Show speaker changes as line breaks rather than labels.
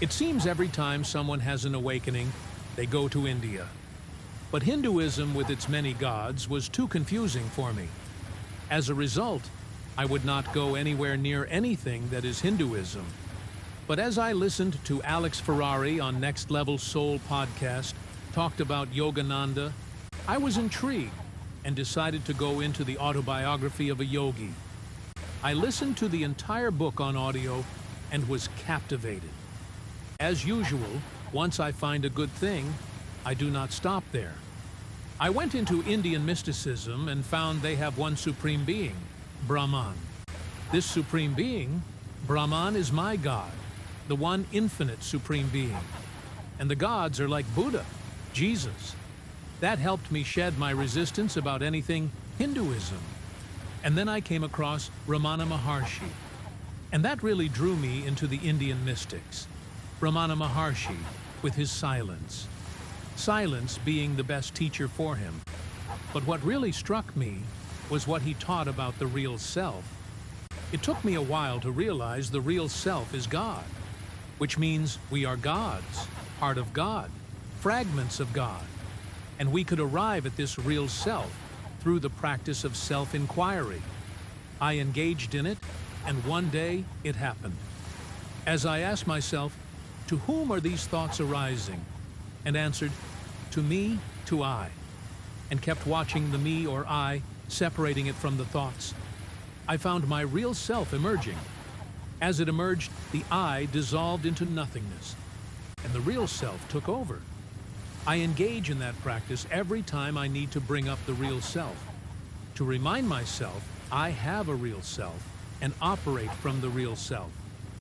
It seems every time someone has an awakening, they go to India. But Hinduism with its many gods was too confusing for me. As a result, I would not go anywhere near anything that is Hinduism. But as I listened to Alex Ferrari on Next Level Soul podcast talked about Yogananda, I was intrigued and decided to go into the autobiography of a yogi. I listened to the entire book on audio and was captivated. As usual, once I find a good thing, I do not stop there. I went into Indian mysticism and found they have one supreme being, Brahman. This supreme being, Brahman, is my God, the one infinite supreme being. And the gods are like Buddha, Jesus. That helped me shed my resistance about anything Hinduism. And then I came across Ramana Maharshi. And that really drew me into the Indian mystics. Ramana Maharshi, with his silence. Silence being the best teacher for him. But what really struck me was what he taught about the real self. It took me a while to realize the real self is God, which means we are gods, part of God, fragments of God. And we could arrive at this real self through the practice of self-inquiry. I engaged in it, and one day it happened. As I asked myself, to whom are these thoughts arising? And answered, to me, to I. And kept watching the me or I, separating it from the thoughts. I found my real self emerging. As it emerged, the I dissolved into nothingness, and the real self took over. I engage in that practice every time I need to bring up the real self, to remind myself I have a real self and operate from the real self.